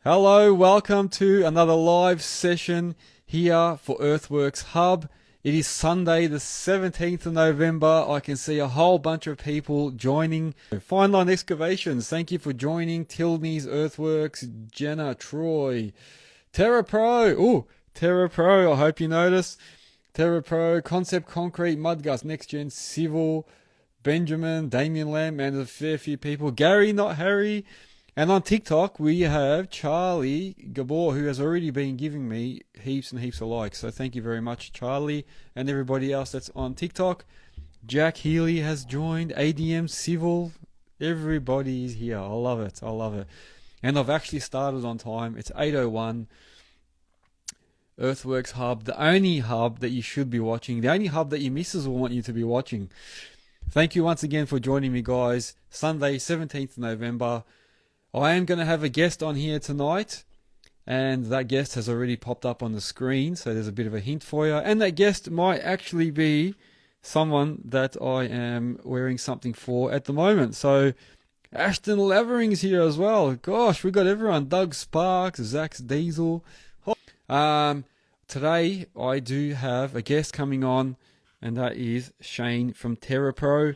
Hello, welcome to another live session here for Earthworks Hub. It is Sunday the 17th of November. I can see a whole bunch of people joining. Fine Line Excavations, thank you for joining. Tilney's Earthworks, Jenna, Troy, Terrapro, Terrapro, I hope you notice. Terrapro, Concept Concrete, Mudgust, Nexgen, Civil, Benjamin, Damien Lamb, and a fair few people. Gary, not Harry. And on TikTok, we have Charlie Gabor, who has already been giving me heaps and heaps of likes. So thank you very much, Charlie, and everybody else that's on TikTok. Jack Healy has joined, ADM Civil. Everybody is here. I love it. I love it. And I've actually started on time. It's 8:01. Earthworks Hub, the only hub that you should be watching, the only hub that your missus will want you to be watching. Thank you once again for joining me, guys. Sunday, 17th of November. I am going to have a guest on here tonight, and that guest has already popped up on the screen, so there's a bit of a hint for you. And that guest might actually be someone that I am wearing something for at the moment. So Ashton Lavering's here as well. Gosh, we got everyone. Doug Sparks, Zach's Diesel. Today I do have a guest coming on, and that is Shane from Terrapro.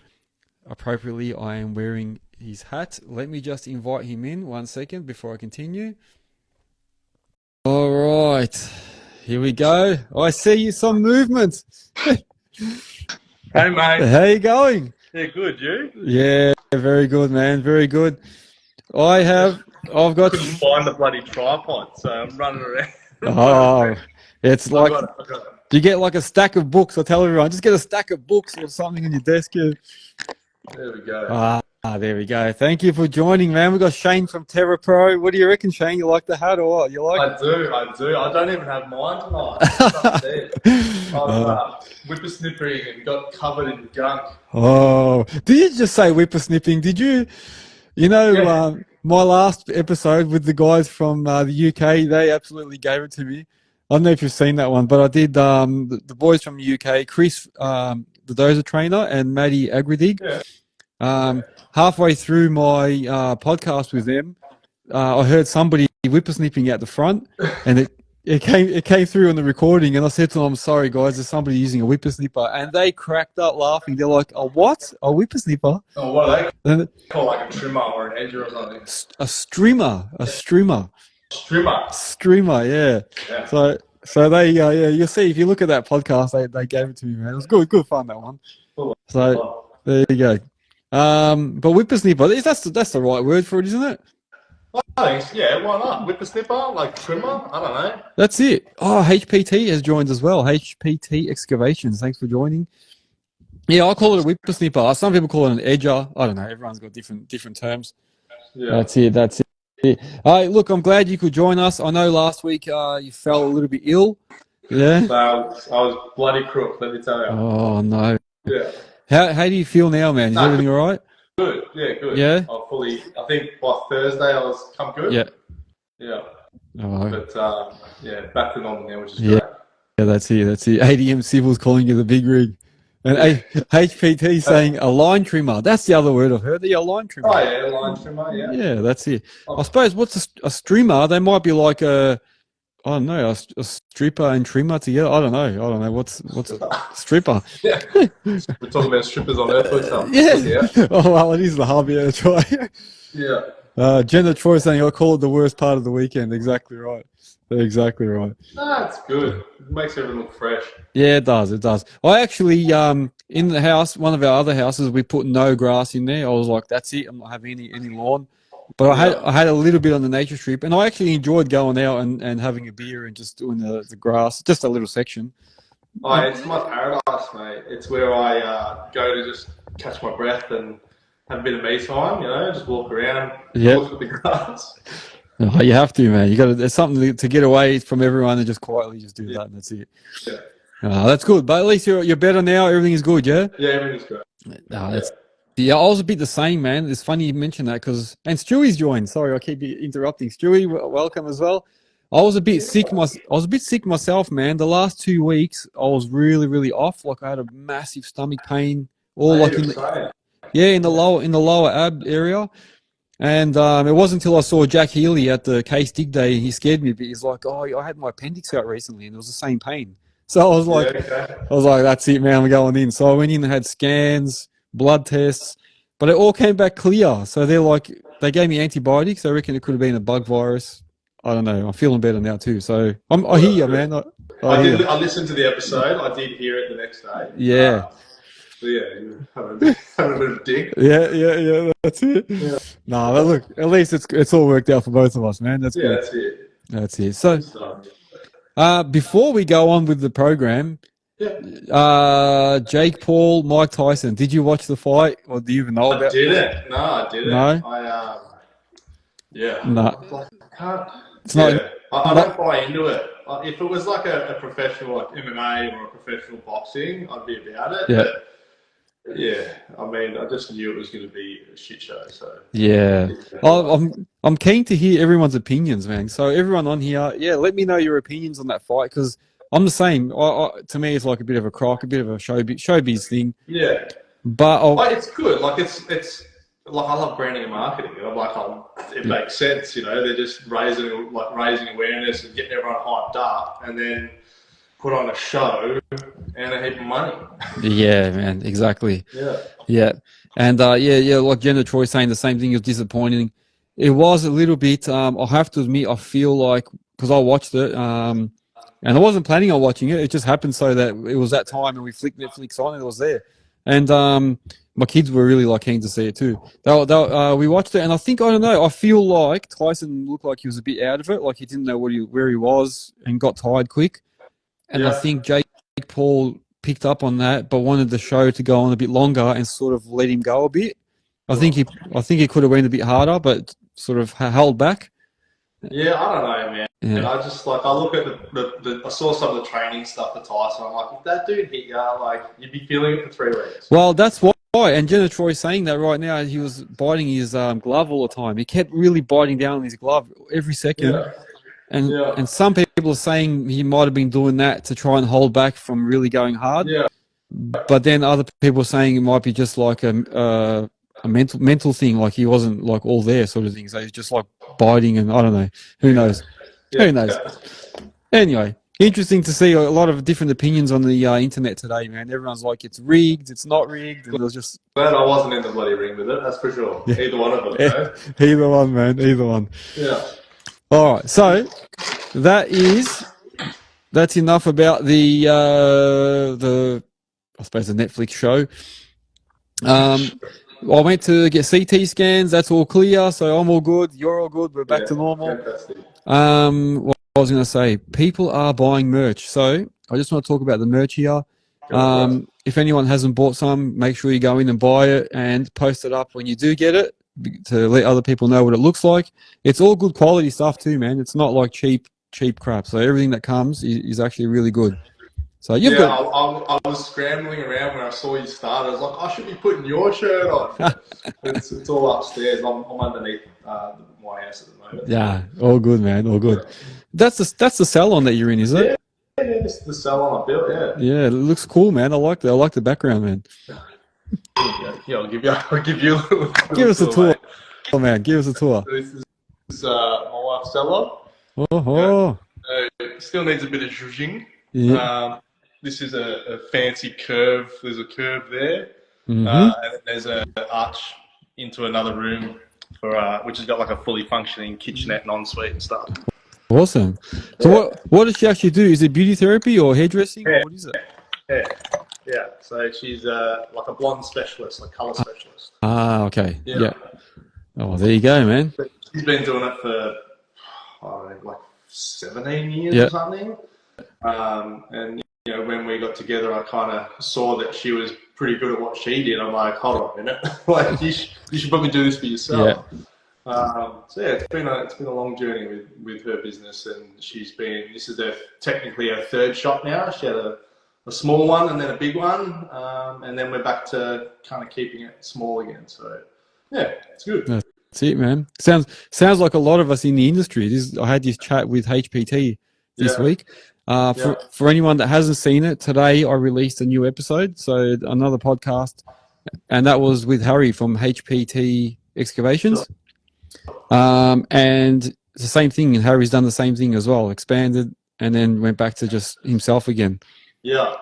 Appropriately, I am wearing his hat. Let me just invite him in 1 second before I continue. All right, here we go. I see you some movement. Hey mate. How you going? Yeah, good. You? Yeah, very good, man. Very good. I've got. Couldn't find the bloody tripod, so I'm running around. Oh, it's like. I got it. Do you get like a stack of books? I tell everyone, just get a stack of books or something on your desk here. There we go. There we go. Thank you for joining, man. We've got Shane from Terrapro. What do you reckon, Shane? You like the hat or what? You like I do. I don't even have mine tonight. I'm whippersnippering and got covered in gunk. Oh, did you just say whippersnipping? Did you? You know, Yeah. My last episode with the guys from the UK, they absolutely gave it to me. I don't know if you've seen that one, but I did the boys from the UK, Chris, the dozer trainer, and Maddie Agridig. Yeah. Halfway through my podcast with them, I heard somebody whippersnipping at the front, and it came through on the recording, and I said to them, "I'm sorry, guys, there's somebody using a whippersnipper," and they cracked up laughing. They're like, "A what? A whippersnipper?" Oh, what are they call like a trimmer or an edger or something? A streamer. Streamer, Yeah. So they you'll see if you look at that podcast, they gave it to me, man. It was good fun, that one. So there you go. But whippersnipper, that's the right word for it, isn't it? I think, yeah, why not? Whippersnipper, like trimmer? I don't know. That's it. Oh, HPT has joined as well. HPT Excavations. Thanks for joining. Yeah, I call it a whippersnipper. Some people call it an edger. I don't know. Everyone's got different terms. Yeah. That's it. Look, I'm glad you could join us. I know last week you fell a little bit ill. Yeah. So I was bloody crook, let me tell you. Oh no. Yeah. How do you feel now, man? Is everything all right? Good. Yeah, good. Yeah. I think by Thursday I was come good. Yeah. Yeah. Oh. But back to normal now, which is Yeah. great. Yeah, that's it. ADM Civil's calling you the big rig. And HPT saying a line trimmer. That's the other word I've heard. A line trimmer. Oh yeah, line trimmer, yeah. Yeah, that's it. I suppose what's a streamer? They might be like a stripper and trimmer together. I don't know. What's a stripper? Yeah. We're talking about strippers on Earthworks. Yeah. Oh well, it is the hub. Yeah, that's right. Yeah. Jenna Troy saying I call it the worst part of the weekend. Exactly right. Exactly right. That's good. It makes everything look fresh. Yeah, it does. I actually, in the house, one of our other houses, we put no grass in there. I was like, that's it. I'm not having any lawn. But I had a little bit on the nature strip, and I actually enjoyed going out and having a beer and just doing the grass, just a little section. Oh, it's my paradise, mate. It's where I go to just catch my breath and have a bit of me time, just walk around, look at the grass. Oh, you have to, man. There's something to get away from everyone and just quietly just do that, and that's it. Yeah. That's good. But at least you're better now. Everything is good, yeah? Yeah, everything's good. Yeah, I was a bit the same, man. It's funny you mentioned that and Stewie's joined. Sorry, I keep interrupting. Stewie, welcome as well. I was a bit sick. I was a bit sick myself, man. The last 2 weeks, I was really, really off. Like I had a massive stomach pain, in the lower ab area. And it wasn't until I saw Jack Healy at the Case Dig Day, he scared me a bit. He's like, "Oh, I had my appendix out recently, and it was the same pain." So I was like, "That's it, man. I'm going in." So I went in and had scans, blood tests, but it all came back clear. So they gave me antibiotics. I reckon it could have been a bug virus. I don't know. I'm feeling better now too. So I hear you, man. I listened to the episode. I did hear it the next day. Yeah. Yeah, you having a bit of a dig. Yeah. That's it. Yeah. No, but look, at least it's all worked out for both of us, man. That's good. That's it. That's it. So, before we go on with the program, Jake Paul, Mike Tyson. Did you watch the fight, or do you even know about? I didn't. No, I didn't. No. No. I can't. It's not. I don't buy into it. If it was like a professional, like MMA or a professional boxing, I'd be about it. Yeah. But yeah, I mean, I just knew it was going to be a shit show. So yeah, I'm keen to hear everyone's opinions, man. So everyone on here, let me know your opinions on that fight, because I'm the same. To me, it's like a bit of a crock, a bit of a showbiz thing. Yeah, but it's good. Like it's like, I love branding and marketing. I'm like, it makes sense. You know, they're just raising awareness and getting everyone hyped up, and then put on a show and a heap of money. Yeah, man, exactly. Yeah. And like Jenna Troy saying the same thing. It was disappointing. It was a little bit. I have to admit, I feel like, because I watched it, and I wasn't planning on watching it. It just happened so that it was that time, and we flicked Netflix on, and it was there. And my kids were really keen to see it too. We watched it, and I don't know. I feel like Tyson looked like he was a bit out of it, like he didn't know where he was, and got tired quick. And I think Jake Paul picked up on that, but wanted the show to go on a bit longer and sort of let him go a bit. I think he could have went a bit harder, but sort of held back. Yeah, I don't know, man. Yeah. And I just I look at I saw some of the training stuff for Tyson. I'm like, if that dude hit you, you'd be feeling it for 3 weeks. Well, that's why. And Jenna Troy's saying that right now. He was biting his glove all the time. He kept really biting down on his glove every second. Yeah. And some people are saying he might have been doing that to try and hold back from really going hard. Yeah. But then other people are saying it might be just like a mental thing, like he wasn't all there sort of thing. So he's just biting, and I don't know. Who knows? Yeah. Who knows? Anyway, interesting to see a lot of different opinions on the internet today, man. Everyone's like, it's rigged, it's not rigged, and it was just. Glad I wasn't in the bloody ring with it. That's for sure. Yeah. Either one of them. Yeah. Either one, man. Either one. Yeah. All right, so that's enough about the I suppose the Netflix show. I went to get CT scans. That's all clear, so I'm all good. You're all good. We're back to normal. Fantastic. What I was going to say, people are buying merch, so I just want to talk about the merch here. If anyone hasn't bought some, make sure you go in and buy it and post it up when you do get it, to let other people know what it looks like. It's all good quality stuff too, man. It's not like cheap crap. So everything that comes is actually really good. So I was scrambling around when I saw you start. I was like, I should be putting your shirt on. it's all upstairs. I'm underneath my house at the moment. Yeah, all good, man. All good. That's the salon that you're in, is it? Yeah, it's the salon I built. Yeah. Yeah, it looks cool, man. I like the background, man. Yeah, I'll give you a little give us a tour, man. Give us a tour. This is my wife's salon. Oh. It still needs a bit of zhuzhing. Yeah. This is a fancy curve. There's a curve there, Mm-hmm. and there's an arch into another room which has got a fully functioning kitchenette and ensuite and stuff. Awesome. So what does she actually do? Is it beauty therapy or hairdressing? Yeah. Or what is it? Yeah. So she's a blonde specialist, colour specialist. Ah, okay. Yeah. Oh, there you go, man. She's been doing it for 17 years or something. And when we got together, I kind of saw that she was pretty good at what she did. I'm like, hold on a minute, you should probably do this for yourself. It's been a long journey with her business, and this is technically her third shop now. She had a small one and then a big one, and then we're back to kind of keeping it small again. So yeah, it's good. That's it, man. Sounds like a lot of us in the industry. I had this chat with HPT this week. For anyone that hasn't seen it, today I released a new episode, so another podcast, and that was with Harry from HPT Excavations. And it's the same thing, and Harry's done the same thing as well, expanded and then went back to just himself again. Yeah.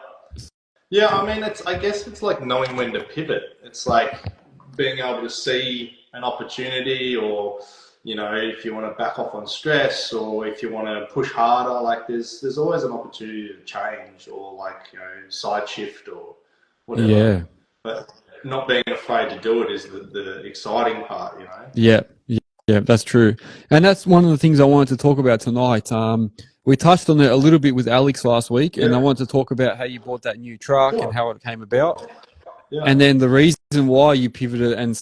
Yeah, I mean, I guess it's like knowing when to pivot. It's like being able to see an opportunity, or, you know, if you want to back off on stress, or if you want to push harder, like there's always an opportunity to change, or like, you know, side shift or whatever. Yeah. But not being afraid to do it is the exciting part, you know? Yeah. Yeah, that's true. And that's one of the things I wanted to talk about tonight. We touched on it a little bit with Alex last week, and I wanted to talk about how you bought that new truck and how it came about. Yeah. And then the reason why you pivoted and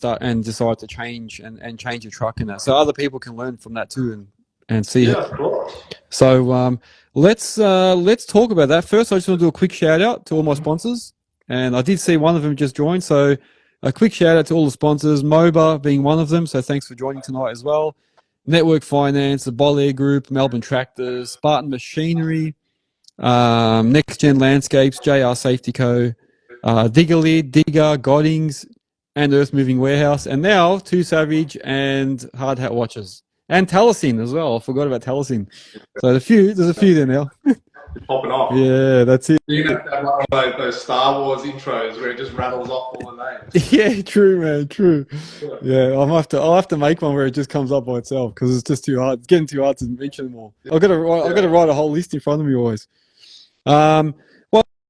decided to change and change your truck in that. So other people can learn from that too and see it. Of course. So let's talk about that. First, I just want to do a quick shout out to all my sponsors. And I did see one of them just joined. So a quick shout out to all the sponsors, MOBA being one of them. So thanks for joining tonight as well. Network Finance, the Bole Group, Melbourne Tractors, Spartan Machinery, Nexgen Landscapes, JR Safety Co., Digga, Godings, and Earthmoving Warehouse. And now, Too Savage and Hard Hat Watches. And Telesin as well. I forgot about Telesin. So there's a few there now. Popping off. Yeah, that's it. You have to have one of those Star Wars intros where it just rattles off all the names. Yeah, true, man, true. Yeah, I'll have to make one where it just comes up by itself because it's just too hard. It's getting too hard to mention them all. I've got to write a whole list in front of me always. Well,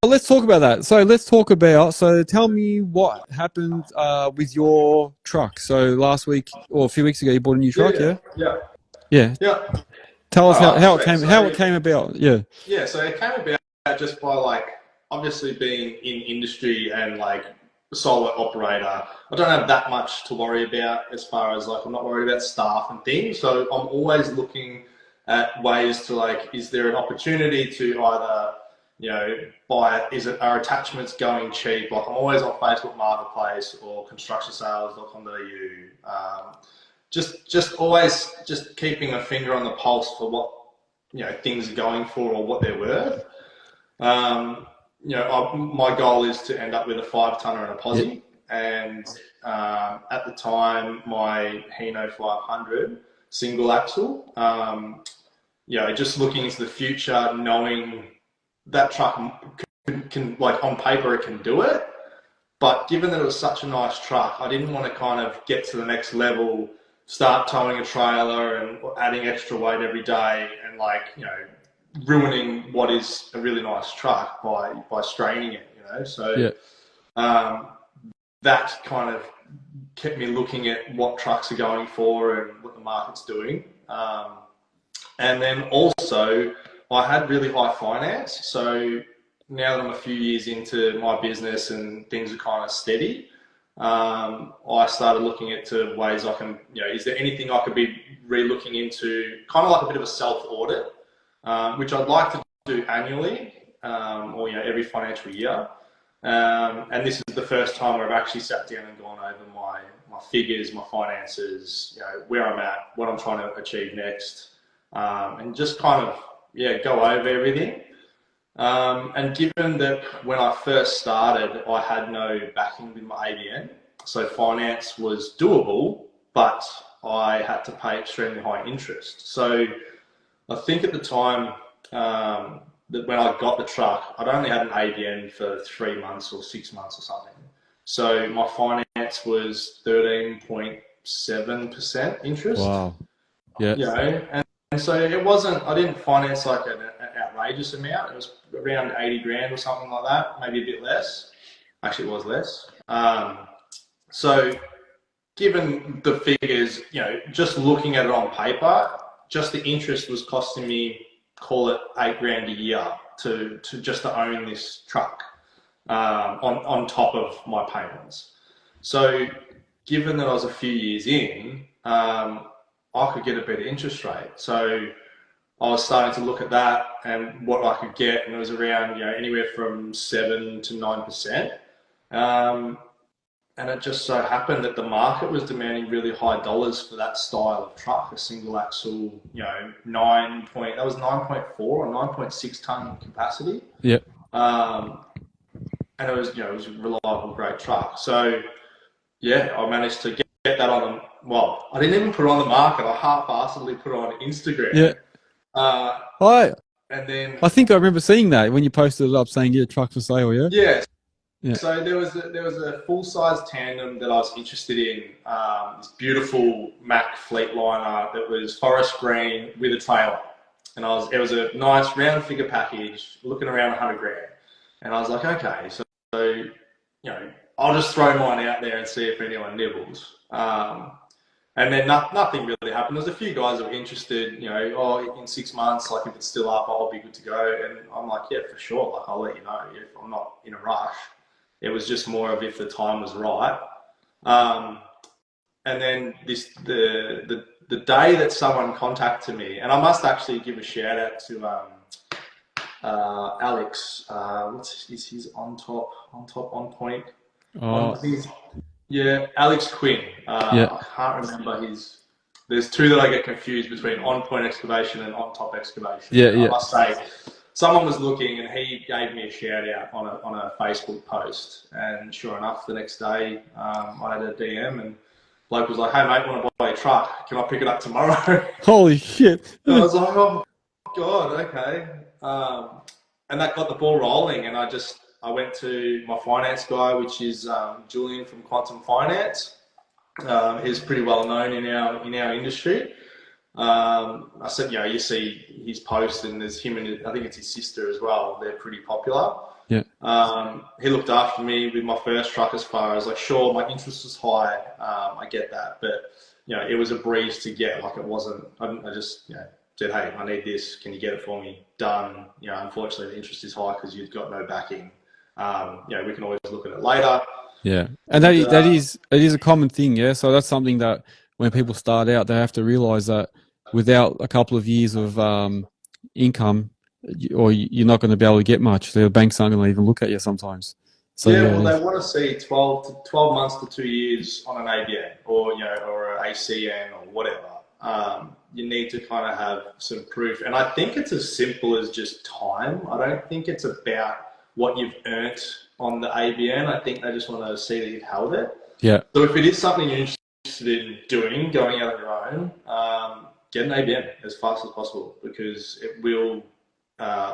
let's talk about that. So tell me what happened with your truck. So last week or a few weeks ago, you bought a new truck, yeah. Tell us how it came about. Yeah. Yeah, so it came about just by like obviously being in industry and like solo operator. I don't have that much to worry about as far as like I'm not worried about staff and things. So I'm always looking at ways to like, is there an opportunity to either, you know, buy, are attachments going cheap? Like I'm always on Facebook Marketplace or constructionsales.com.au. Just always just keeping a finger on the pulse for what, you know, things are going for or what they're worth. You know, my goal is to end up with a 5-tonner and a posse. And at the time, my Hino 500 single axle. You know, just looking into the future, knowing that truck can like on paper it can do it, but given that it was such a nice truck, I didn't want to kind of get to the next level, start towing a trailer and adding extra weight every day and like, you know, ruining what is a really nice truck by straining it, you know. So that kind of kept me looking at what trucks are going for and what the market's doing. And then also I had really high finance. So now that I'm a few years into my business and things are kind of steady, I started looking into ways I can, you know, is there anything I could be re-looking into, kind of like a bit of a self-audit, which I'd like to do annually, or, you know, every financial year. And this is the first time where I've actually sat down and gone over my figures, my finances, you know, where I'm at, what I'm trying to achieve next, and just kind of, go over everything. And given that when I first started, I had no backing with my ABN, so finance was doable, but I had to pay extremely high interest. So I think at the time that when I got the truck, I'd only had an ABN for 3 months or 6 months or something. So my finance was 13.7% interest. Wow. Yeah. You know, and so it wasn't, I didn't finance like an outrageous amount. It was around 80 grand or something like that, maybe a bit less. Actually, it was less. So given the figures, you know, just looking at it on paper, just the interest was costing me, call it 8 grand a year to just to own this truck, on top of my payments. So given that I was a few years in, I could get a better interest rate. So I was starting to look at that and what I could get, and it was around, you know, anywhere from 7 to 9%. And it just so happened that the market was demanding really high dollars for that style of truck, a single axle, you know, 9.4 or 9.6 ton capacity. Yeah. And it was, you know, it was a reliable, great truck. So yeah, I managed to that on, well, I didn't even put it on the market. I half-assedly put it on Instagram. Yeah. And then I think I remember seeing that when you posted it up saying your truck for sale, yeah? Yeah. So there was a full-size tandem that I was interested in, this beautiful Mack Fleetliner that was forest green with a trailer. And it was a nice round figure package, looking around 100 grand. And I was like, okay, so you know, I'll just throw mine out there and see if anyone nibbles. And then nothing really happened. There's a few guys that were interested, you know, in 6 months, like if it's still up, I'll be good to go. And I'm like, yeah, for sure. Like, I'll let you know if I'm not in a rush. It was just more of if the time was right. And then the day that someone contacted me, and I must actually give a shout out to Alex. Is his on point? Yeah, Alex Quinn. I can't remember his. There's two that I get confused between On Point Excavation and On Top Excavation. I must say, someone was looking and he gave me a shout out on a Facebook post. And sure enough, the next day I had a DM and bloke was like, "Hey mate, want to buy a truck? Can I pick it up tomorrow?" Holy shit! And I was like, "Oh God, okay." And that got the ball rolling, and I went to my finance guy, which is Julian from Quantum Finance. He's pretty well known in our industry. I said, you know, you see his posts, and there's him and I think it's his sister as well. They're pretty popular. Yeah. He looked after me with my first truck as far as like, sure, my interest was high. I get that, but you know, it was a breeze to get. Like it wasn't. I just said, hey, I need this. Can you get it for me? Done. You know, unfortunately, the interest is high because you've got no backing. We can always look at it later. Yeah, and that is a common thing. Yeah, so that's something that when people start out, they have to realize that without a couple of years of income, you're not going to be able to get much. The banks aren't going to even look at you sometimes. So they want to see 12 months to 2 years on an ABN or or an ACN or whatever. You need to kind of have some proof, and I think it's as simple as just time. I don't think it's about what you've earned on the ABN. I think they just want to see that you've held it. Yeah. So if it is something you're interested in doing, going out on your own, get an ABN as fast as possible because it will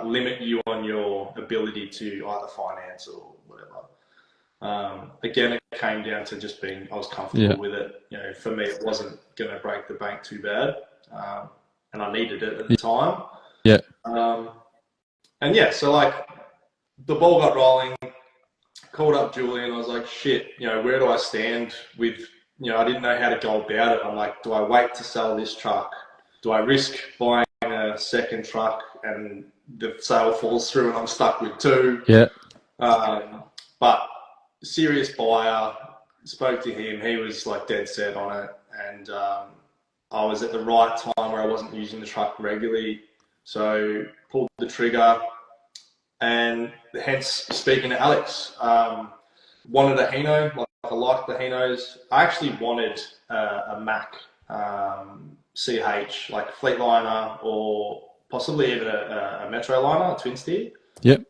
limit you on your ability to either finance or whatever. Again, it came down to just I was comfortable with it. You know, for me, it wasn't going to break the bank too bad, and I needed it at the time. Yeah. So like the ball got rolling. Called up Julian. I was like, shit, where do I stand with, I didn't know how to go about it. I'm like, do I wait to sell this truck? Do I risk buying a second truck and the sale falls through and I'm stuck with two? Yeah. But serious buyer, spoke to him. He was like dead set on it. And I was at the right time where I wasn't using the truck regularly. So pulled the trigger. And hence speaking to Alex, wanted a Hino, like I liked the Hinos. I actually wanted a Mack CH, like Fleetliner or possibly even a Metroliner, a twin steer. Yep.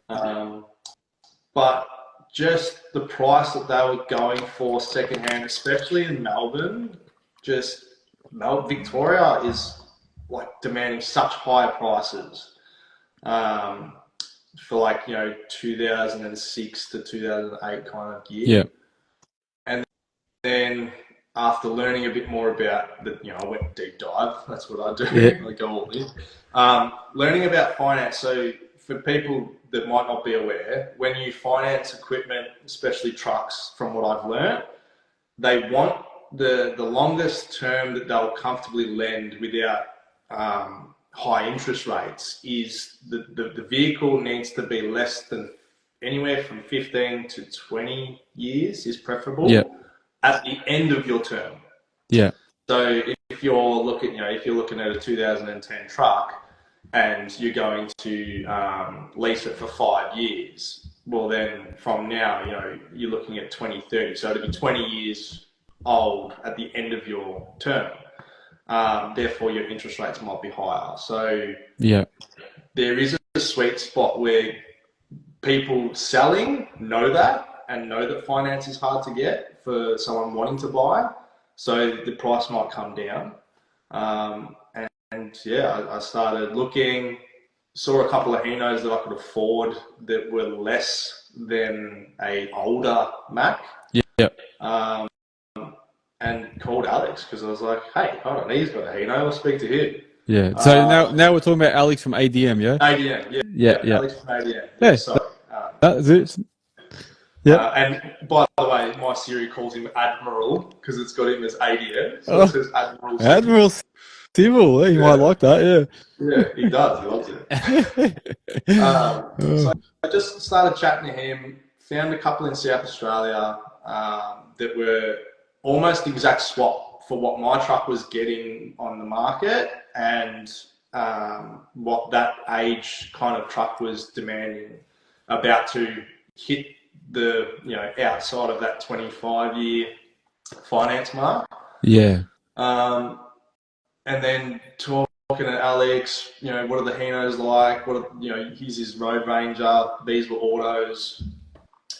But just the price that they were going for secondhand, especially in Melbourne, Victoria is like demanding such high prices. For like 2006 to 2008 kind of gear. Yeah. And then after learning a bit more about I went deep dive. That's what I do. Yeah. I go all in. Learning about finance. So for people that might not be aware, when you finance equipment, especially trucks, from what I've learned, they want the longest term that they'll comfortably lend without high interest rates is the vehicle needs to be less than anywhere from 15 to 20 years is preferable at the end of your term. Yeah. So if you're looking at a 2010 truck and you're going to lease it for 5 years, well then from now, you're looking at 2030. So it'll be 20 years old at the end of your term. Therefore, your interest rates might be higher. So there is a sweet spot where people selling know that and know that finance is hard to get for someone wanting to buy. so the price might come down. And yeah, I started looking, saw a couple of Hinos that I could afford that were less than a older Mac. Yeah. And called Alex because I was like, hey, hold on, he's got a Hino, I'll speak to him. Yeah. So now we're talking about Alex from ADM, yeah? ADM, yeah. Alex from ADM. Yeah, sorry. That's it. Yeah. And by the way, my Siri calls him Admiral because it's got him as ADM. So it says Admiral. Admiral Civil. He might like that, yeah. Yeah, he does. He loves it. So I just started chatting to him, found a couple in South Australia that were almost the exact swap for what my truck was getting on the market and what that age kind of truck was demanding, about to hit the outside of that 25-year finance mark. Yeah. And then talking to Alex, what are the Hinos like? What are, here's his roadranger. These were autos,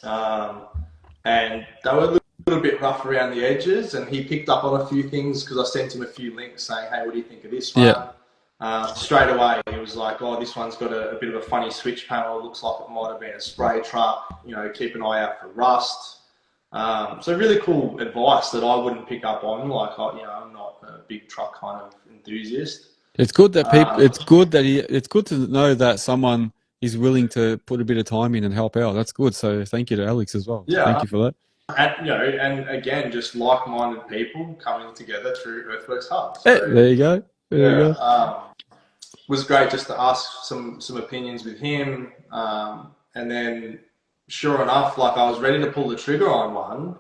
and they were a little bit rough around the edges. And he picked up on a few things because I sent him a few links saying, "Hey, what do you think of this one?" Yeah. Straight away, he was like, "Oh, this one's got a bit of a funny switch panel. It looks like it might have been a spray truck. Keep an eye out for rust." So really cool advice that I wouldn't pick up on. Like, I'm not a big truck kind of enthusiast. It's good that people. It's good to know that someone is willing to put a bit of time in and help out. That's good. So thank you to Alex as well. Yeah. Thank you for that. And and again, just like-minded people coming together through Earthworks Hub. So, there you go. There you go. Was great just to ask some opinions with him, and then sure enough, like I was ready to pull the trigger on one,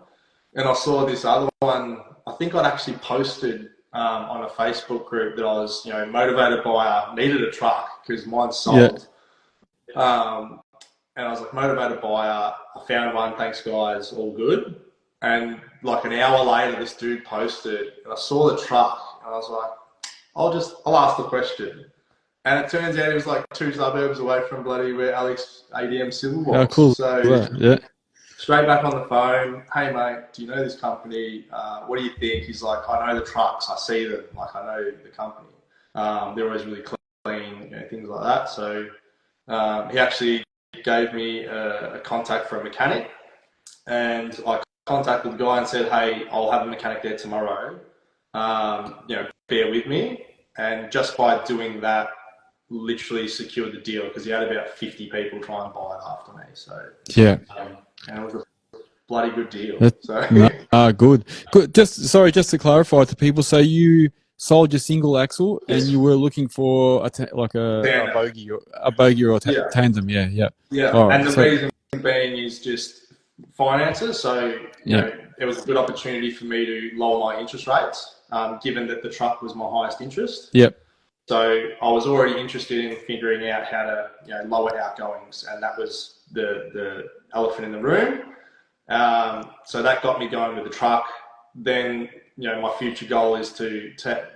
and I saw this other one. I think I'd actually posted on a Facebook group that I was motivated buyer, needed a truck because mine's sold. Yeah. And I was like, motivated buyer, I found one, thanks guys, all good. And like an hour later, this dude posted, and I saw the truck, and I was like, I'll ask the question. And it turns out it was like 2 suburbs away from bloody where Alex ADM Civil was. Oh, cool. So yeah. Straight back on the phone, hey mate, do you know this company? What do you think? He's like, I know the trucks, I see them, like I know the company. They're always really clean, things like that. So he actually gave me a contact for a mechanic, and I contacted the guy and said, hey, I'll have a mechanic there tomorrow. Bear with me. And just by doing that, literally secured the deal because he had about 50 people try and buy it after me. So yeah, and it was a bloody good deal. Good. Just to clarify to people, so you sold your single axle and you were looking for a bogey or tandem. Yeah. Right. And the reason being is just finances. So it was a good opportunity for me to lower my interest rates, given that the truck was my highest interest. Yep. So I was already interested in figuring out how to lower outgoings, and that was the elephant in the room. So that got me going with the truck. Then my future goal is to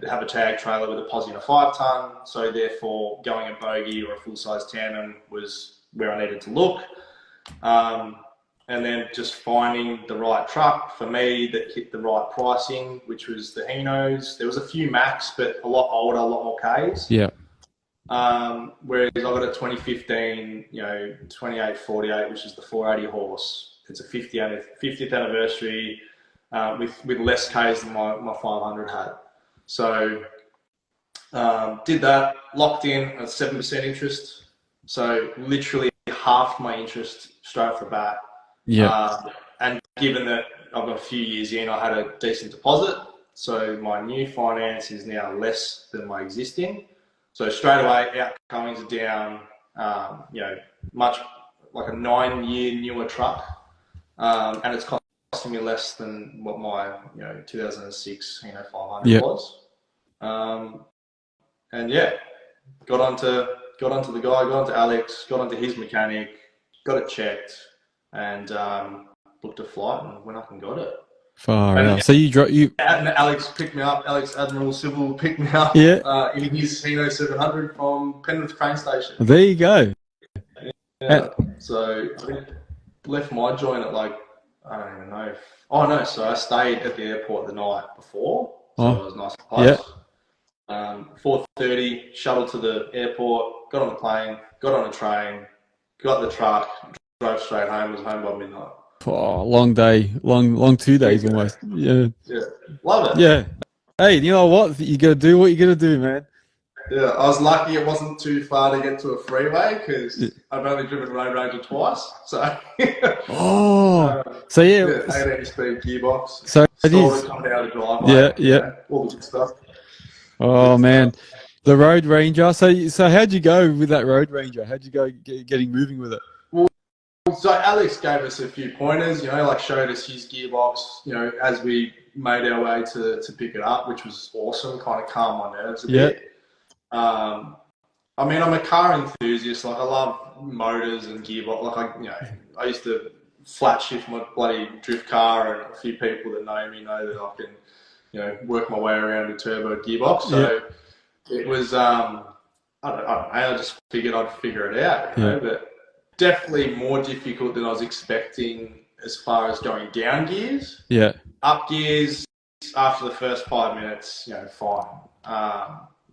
have a tag trailer with a posi and a 5-ton. So therefore, going a bogey or a full-size tandem was where I needed to look. And then just finding the right truck for me that hit the right pricing, which was the Hinos. There was a few Macs, but a lot older, a lot more Ks. Yeah. Whereas I got a 2015, 2848, which is the 480 horse. It's a 50th anniversary with less Ks than my 500 had. So did that, locked in at 7% interest. So literally half my interest straight off the bat. Yeah. And given that I've got a few years in, I had a decent deposit. So my new finance is now less than my existing. So straight away, outgoings are down, much like a 9-year newer truck. And it's costing me less than what my, 2006, 500 was. And got onto the guy, got onto Alex, got onto his mechanic, got it checked, and booked a flight and went up and got it. Far out. So and Alex picked me up. Alex Admiral Civil picked me up. Yeah. In his Hino 700 from Penrith train station. There you go. Yeah. So I left my joint at like, I don't even know. Oh no, so I stayed at the airport the night before, so it was nice and close. Yeah. 4:30, shuttle to the airport, got on the plane, got on a train, got the truck, drove straight home, was home by midnight. Oh, long day, long 2 days almost. Yeah. Yeah, love it. Yeah. Hey, you know what? You gotta do what you gotta do, man. Yeah, I was lucky it wasn't too far to get to a freeway because I've only driven roadranger twice. So. So yeah. 18-speed gearbox. So it is coming out of the driveway. Yeah. All the good stuff. Oh man, the roadranger. So how'd you go with that roadranger? How'd you go getting moving with it? Well, so Alex gave us a few pointers. Like showed us his gearbox. As we made our way to pick it up, which was awesome. Kind of calmed my nerves a bit. I mean, I'm a car enthusiast. Like, I love motors and gearbox. Like, I used to flat shift my bloody drift car, and a few people that know me know that I can, work my way around a turbo gearbox. So it was, I don't know. I just figured I'd figure it out, but definitely more difficult than I was expecting as far as going down gears. Yeah. Up gears after the first 5 minutes, fine.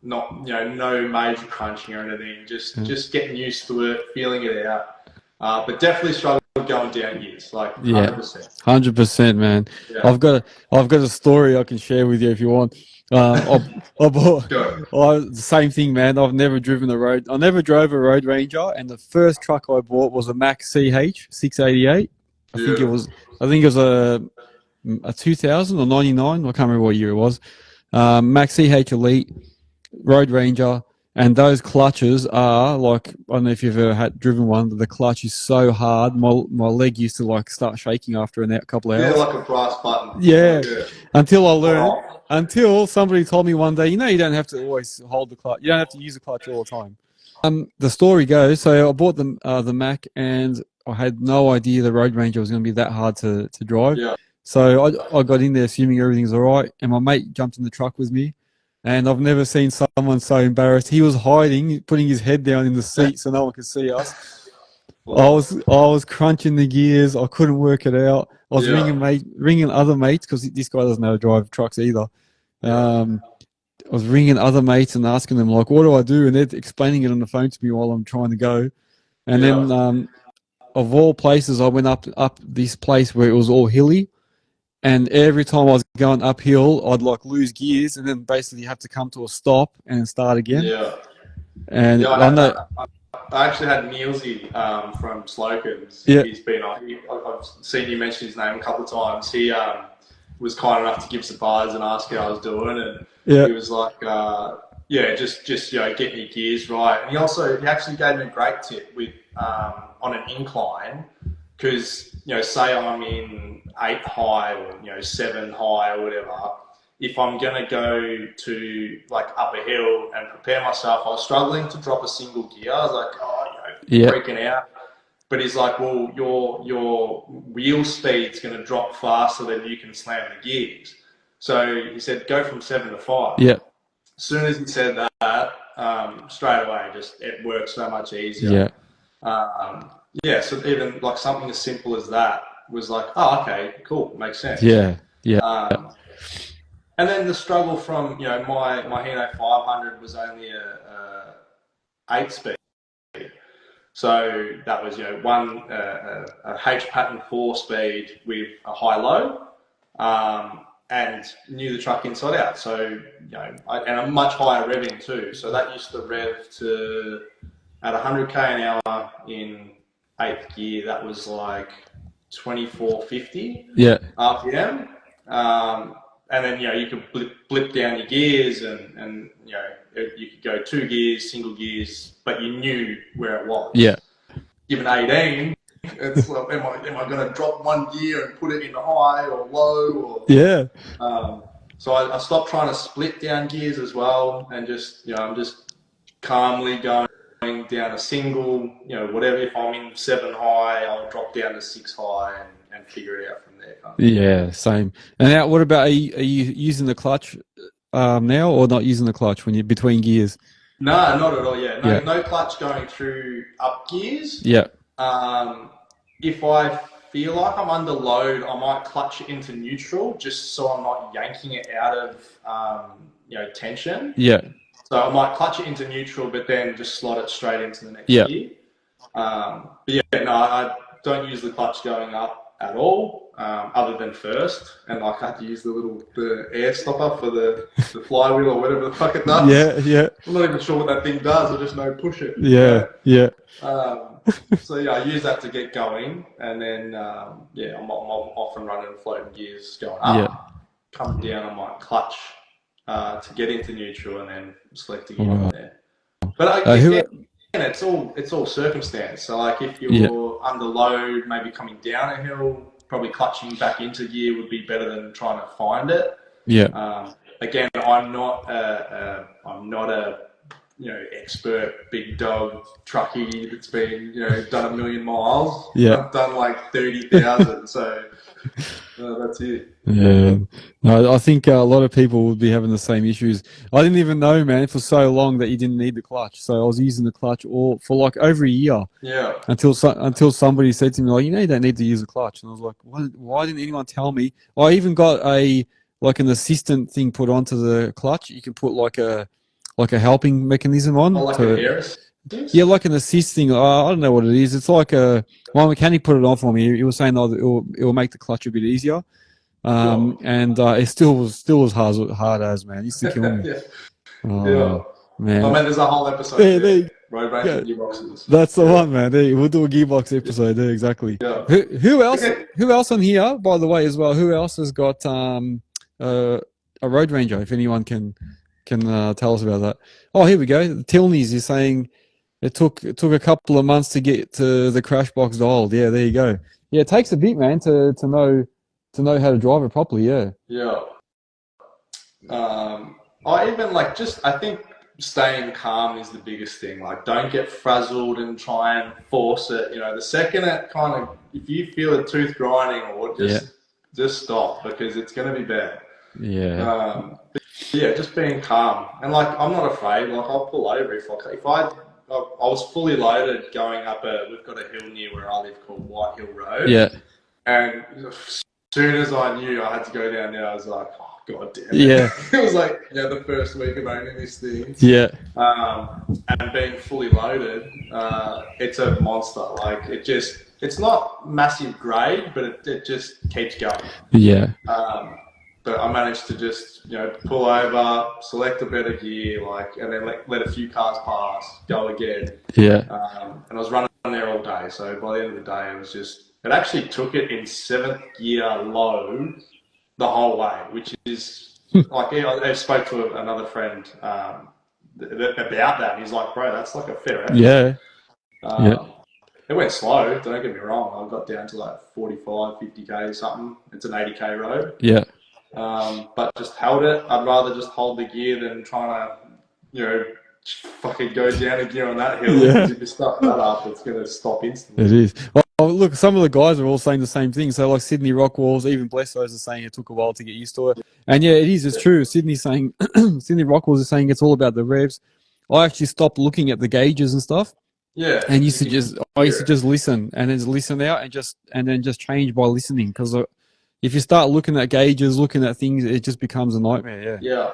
Not, no major crunching or anything, just getting used to it, feeling it out. But definitely struggled going down gears, like 100%. 100%, man. Yeah. I've got a story I can share with you if you want. I bought the same thing, man. I've never driven I never drove a roadranger, and the first truck I bought was a Mack CH 688. I think it was a 2000 or 99. I can't remember what year it was. Mack CH Elite. roadranger, and those clutches are like, I don't know if you've ever driven one, but the clutch is so hard. My leg used to start shaking after a couple of hours. Yeah, like a brass button. Yeah. Until I learned, until somebody told me one day, you don't have to always hold the clutch. You don't have to use the clutch all the time. The story goes, so I bought the Mack, and I had no idea the roadranger was going to be that hard to drive. Yeah. So I got in there assuming everything's all right, and my mate jumped in the truck with me. And I've never seen someone so embarrassed. He was hiding, putting his head down in the seat so no one could see us. I was crunching the gears. I couldn't work it out. I was ringing other mates, because this guy doesn't know how to drive trucks either. I was ringing other mates and asking them, what do I do? And they're explaining it on the phone to me while I'm trying to go. And then, of all places, I went up this place where it was all hilly. And every time I was going uphill, I'd lose gears, and then basically have to come to a stop and start again. Yeah. And I actually had Nielsy from Slocum's. Yeah. He's been on. I've seen you mention his name a couple of times. He was kind enough to give some buzz and ask how I was doing, and he was like, just getting your gears right. And he actually gave me a great tip with on an incline. Because, say I'm in 8 high or, 7 high or whatever, if I'm going to go to, up a hill and prepare myself, I was struggling to drop a single gear. I was freaking out. But he's like, well, your wheel speed's going to drop faster than you can slam the gears. So he said, go from 7 to 5. Yeah. As soon as he said that, straight away, it works so much easier. Yeah. So even something as simple as that was okay, cool, makes sense. Yeah. And then the struggle from my Hino 500 was only a 8-speed, so that was a H pattern 4-speed with a high-low, and knew the truck inside out. So and a much higher revving too. So that used to rev to at 100k an hour in 8th gear. That was 2450 RPM. And then you could blip down your gears, and you could go 2 gears, single gears, but you knew where it was. Yeah. Given 18, it's am I going to drop 1 gear and put it in high or low? Or, so I stopped trying to split down gears as well, and I'm just calmly going down a single, whatever. If I'm in 7 high, I'll drop down to 6 high and figure it out from there. Yeah, same. And now, what about, are you using the clutch now, or not using the clutch when you're between gears? No, not at all. No clutch going through up gears. Yeah. If I feel like I'm under load, I might clutch it into neutral just so I'm not yanking it out of, tension. Yeah. So I might clutch it into neutral, but then just slot it straight into the next gear. But yeah, no, I don't use the clutch going up at all, other than first. And like I had to use the air stopper for the flywheel or whatever the fuck it does. Yeah, yeah. I'm not even sure what that thing does. I just know push it. Yeah, yeah. So yeah, I use that to get going, and then I'm off and running floating gears going up, coming down on my clutch to get into neutral, and then selecting it from there. But again, it's all circumstance. So like if you're under load, maybe coming down a hill, probably clutching back into gear would be better than trying to find it. Yeah. Again, I'm not a expert big dog truckie that's been done 1 million miles. Yeah. I've done like 30,000, so that's it. Yeah. No, I think a lot of people would be having the same issues. I didn't even know, man, for so long that you didn't need the clutch. So I was using the clutch for like over a year. Yeah. Until somebody said to me, like, you don't need to use a clutch. And I was like, why didn't anyone tell me? I even got an assistant thing put onto the clutch. You can put like a helping mechanism on. Oh, like a air assist? Yeah, like an assist thing. I don't know what it is. It's like my mechanic put it on for me. He was saying that it will make the clutch a bit easier. And it still was hard as, man. It used to kill me. Man. I mean, there's a whole episode there. Roadranger gearboxes. That's the one, man. We'll do a gearbox episode there, exactly. Yeah. Who else? Okay. Who else on here, by the way, as well? Who else has got a roadranger? If anyone can tell us about that. Oh, here we go. Tilney's is saying it took a couple of months to get to the crash box dialed. Yeah, there you go. Yeah, it takes a bit, man, to know how to drive it properly. Yeah. Yeah. I think staying calm is the biggest thing. Like, don't get frazzled and try and force it. The second it if you feel a tooth grinding or just stop, because it's going to be bad. Yeah. Just being calm, and like I'm not afraid. Like I'll pull over if I was fully loaded going up we've got a hill near where I live called White Hill Road. Yeah. And as soon as I knew I had to go down there, I was like, oh god damn it. Yeah. It was like the first week of owning this thing. Yeah. And being fully loaded, it's a monster. Like it's not massive grade, but it just keeps going. Yeah. But I managed to just, pull over, select a better gear, and then let a few cars pass, go again. Yeah. And I was running there all day. So by the end of the day, it actually took it in 7th gear low the whole way, which is I spoke to another friend about that. And he's like, bro, that's like a fair effort. Yeah. It went slow, don't get me wrong. I got down to like 45, 50k or something. It's an 80k road. Yeah. But just held it. I'd rather just hold the gear than trying to, fucking go down a gear on that hill. Yeah. If you start that up, it's going to stop instantly. It is. Well, look, some of the guys are all saying the same thing. So like Sydney Rockwalls, even Blessos are saying it took a while to get used to it. And yeah, it is. It's true. Sydney Rockwalls is saying it's all about the revs. I actually stopped looking at the gauges and stuff. Yeah. And I used to just listen and then listen out and then just change by listening, because if you start looking at gauges, looking at things, it just becomes a nightmare. Yeah.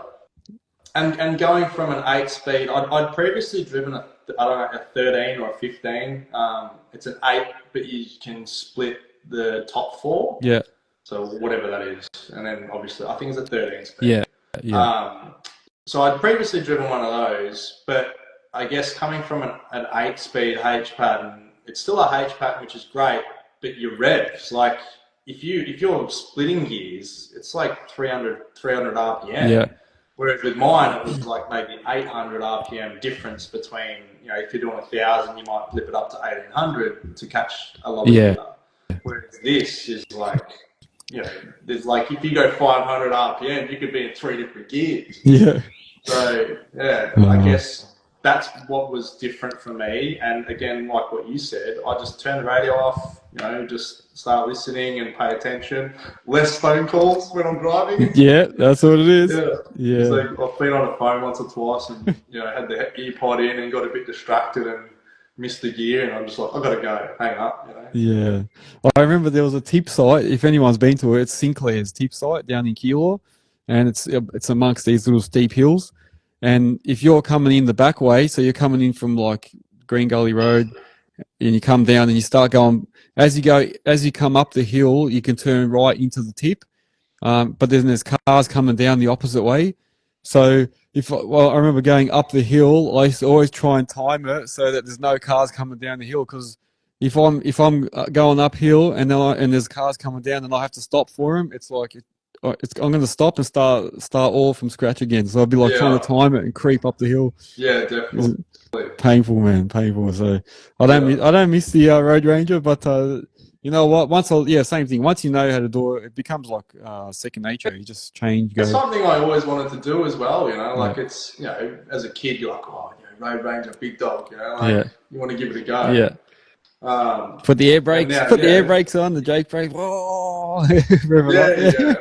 And going from an 8-speed, I'd previously driven a 13 or a 15. It's an 8, but you can split the top 4. Yeah. So whatever that is, and then obviously I think it's a 13 speed. Yeah. Yeah. So I'd previously driven one of those, but I guess coming from an 8-speed H pattern, it's still a H pattern, which is great, but your revs, like if you're splitting gears, it's like 300 RPM. Yeah. Whereas with mine, it was like maybe 800 RPM difference between, if you're doing 1,000, you might flip it up to 1,800 to catch a lot of gear. Whereas this is like, there's like, if you go 500 RPM, you could be in 3 different gears. Yeah. So, I guess that's what was different for me. And again, like what you said, I just turn the radio off, just start listening and pay attention. Less phone calls when I'm driving. Yeah, that's what it is. Yeah. So I've been on a phone once or twice and, had the earpod in and got a bit distracted and missed the gear, and I'm just like, I've got to go, hang up, you know. Yeah. I remember there was a tip site, if anyone's been to it, it's Sinclair's tip site down in Keilor, and it's amongst these little steep hills. And if you're coming in the back way, so you're coming in from like Green Gully Road, and you come down and you start going, as you come up the hill, you can turn right into the tip. But then there's cars coming down the opposite way. So I remember going up the hill, I used to always try and time it so that there's no cars coming down the hill, because if I'm going uphill and there's cars coming down and I have to stop for them, it's like I'm going to stop and start all from scratch again. So I'd be like trying to time it and creep up the hill. Yeah, definitely. Painful, man, painful. So I don't miss the Road Ranger, but you know what? Same thing. Once you know how to do it, it becomes like second nature. You just change. It's something I always wanted to do as well. You know, like it's, you know, as a kid, you're like, oh, you know, Road Ranger, big dog. You know, like you want to give it a go. Yeah. Put the air brakes. Put the air brakes on. The Jake brake. Whoa! Yeah.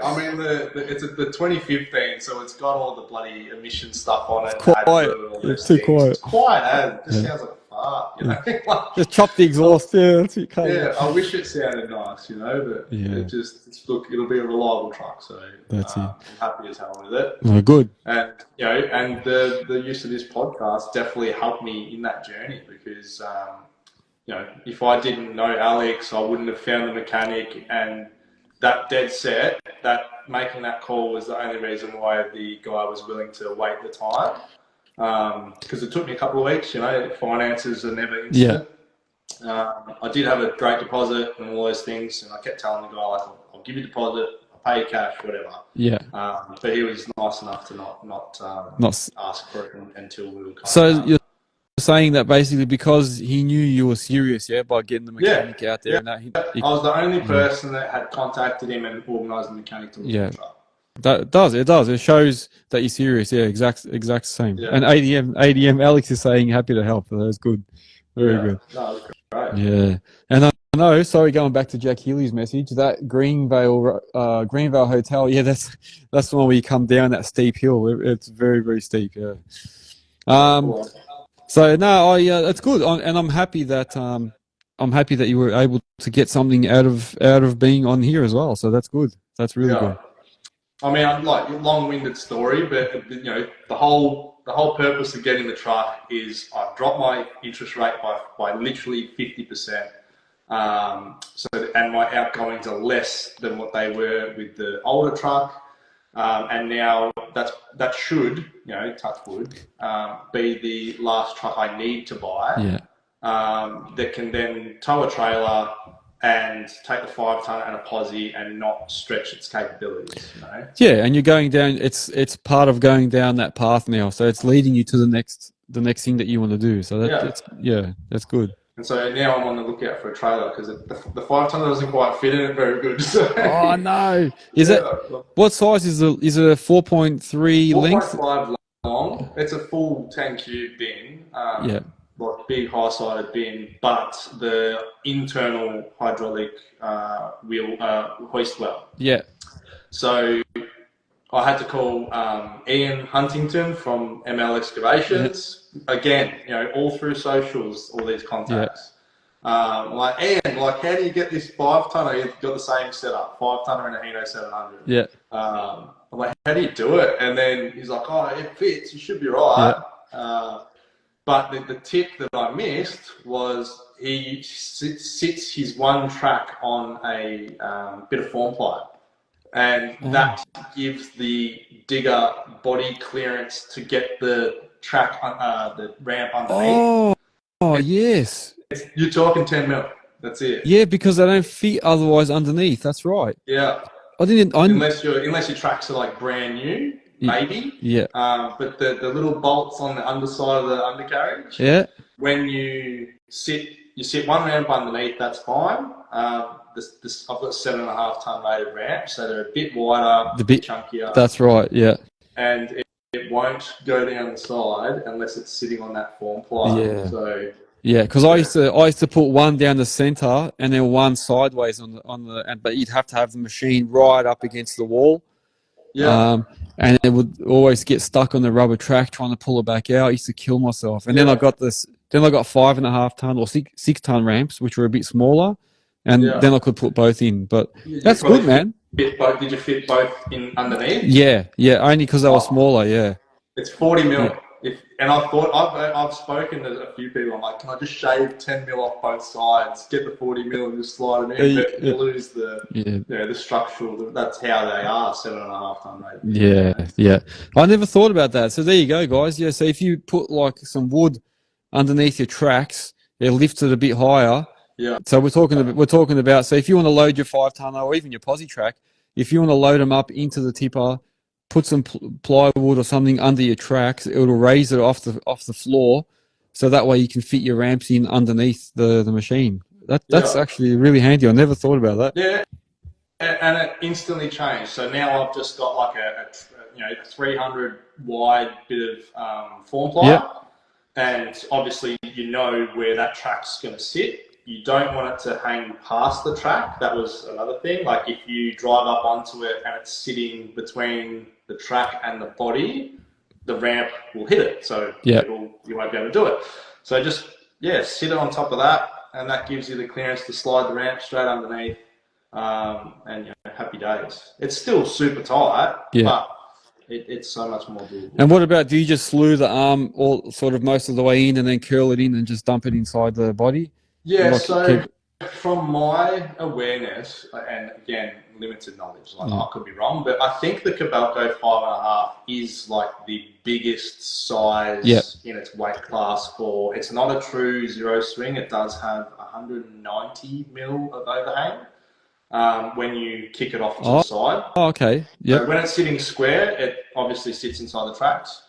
I mean, it's the 2015, so it's got all the bloody emission stuff on it. It's quiet. It's too quiet. It's quiet. It just sounds like a fart. You know? Just chop the exhaust. Yeah, that's it. I wish it sounded nice, you know, but it'll be a reliable truck. So that's I'm happy as hell with it. Oh, good. And you know, and the use of this podcast definitely helped me in that journey, because you know, if I didn't know Alex, I wouldn't have found the mechanic, and that dead set, that making that call was the only reason why the guy was willing to wait the time. Because it took me a couple of weeks, you know, finances are never instant. Yeah. I did have a great deposit and all those things, and I kept telling the guy, like, I'll give you a deposit, I'll pay you cash, whatever. Yeah. But he was nice enough to not ask for it until we were kind of... You're saying that basically because he knew you were serious, by getting the mechanic out there. And that I was the only person that had contacted him and organised the mechanic to look at the truck. It does. It shows that you're serious. Yeah, exact same. Yeah. And ADM, Alex is saying happy to help. So that's good. Very good. No, great. Yeah. And I know, sorry, going back to Jack Healy's message, that Greenvale Hotel, that's the one where you come down that steep hill. It's very, very steep, So no, it's good, and I'm happy that you were able to get something out of being on here as well. So that's good. That's really good. I mean, I'm like long-winded story, but you know, the whole purpose of getting the truck is I've dropped my interest rate by literally 50%. And my outgoings are less than what they were with the older truck. And now that should, you know, touch wood, be the last truck I need to buy. That can then tow a trailer and take the 5-tonne and a posi and not stretch its capabilities. You know? Yeah, and you're going down. It's part of going down that path now. So it's leading you to the next thing that you want to do. So that's good. And so now I'm on the lookout for a trailer, because the 5-tonne doesn't quite fit in it very good. So. Oh no! What size is it? Is it a 4.3 length? 4.5 long. It's a full 10 cube bin. Like big high-sided bin, but the internal hydraulic wheel hoist well. Yeah. So I had to call Ian Huntington from ML Excavations. Again, you know, all through socials, all these contacts. Like, Ian, like, how do you get this 5-tonner? You've got the same setup, 5-tonner and a Hino 700. Yeah. I'm like, how do you do it? And then he's like, oh, it fits. You should be right. Yeah. But the tip that I missed was he sits his one track on a bit of form ply. And that gives the Digga body clearance to get the track, the ramp underneath. Oh, yes. You're talking 10 mil. That's it. Yeah, because they don't fit otherwise underneath. That's right. Yeah. Unless your tracks are like brand new, maybe. Yeah. But the little bolts on the underside of the undercarriage. Yeah. When you sit one ramp underneath, that's fine. I've got 7.5 tonne rated ramp, so they're a bit wider, a bit chunkier. That's right, yeah. And it won't go down the side unless it's sitting on that form ply. Yeah. So because I used to put one down the centre and then one sideways but you'd have to have the machine right up against the wall. Yeah. And it would always get stuck on the rubber track trying to pull it back out. I used to kill myself. And then I got this Then I got 5.5 ton or 6 ton ramps, which were a bit smaller, and then I could put both in. But that's good, man. Did you fit both in underneath? Yeah, only because they were smaller. Yeah, it's 40 mil. Yeah. And I thought I've spoken to a few people. I'm like, can I just shave 10 mil off both sides, get the 40 mil, and just slide them in? But you lose the structural. That's how they are 7.5 ton rate. Yeah. I never thought about that. So there you go, guys. Yeah. So if you put like some wood underneath your tracks, it lifts it a bit higher. Yeah. So we're talking about. So if you want to load your 5 tonner or even your posi track, if you want to load them up into the tipper, put some plywood or something under your tracks, it'll raise it off the floor, so that way you can fit your ramps in underneath the machine. That's actually really handy. I never thought about that. Yeah, and it instantly changed. So now I've just got like a 300 wide bit of form ply, and obviously you know where that track's going to sit. You don't want it to hang past the track. That was another thing. Like if you drive up onto it and it's sitting between the track and the body, the ramp will hit it. So you won't be able to do it. So just, sit it on top of that, and that gives you the clearance to slide the ramp straight underneath, and happy days. It's still super tight, but it's so much more doable. And what about, do you just slew the arm all sort of most of the way in and then curl it in and just dump it inside the body? Yeah, so from my awareness, and again, limited knowledge, I could be wrong, but I think the Kobelco 5.5 is like the biggest size in its weight class for, it's not a true zero swing, it does have 190 mil of overhang when you kick it off to the side. Oh, okay. Yeah. So when it's sitting square, it obviously sits inside the tracks,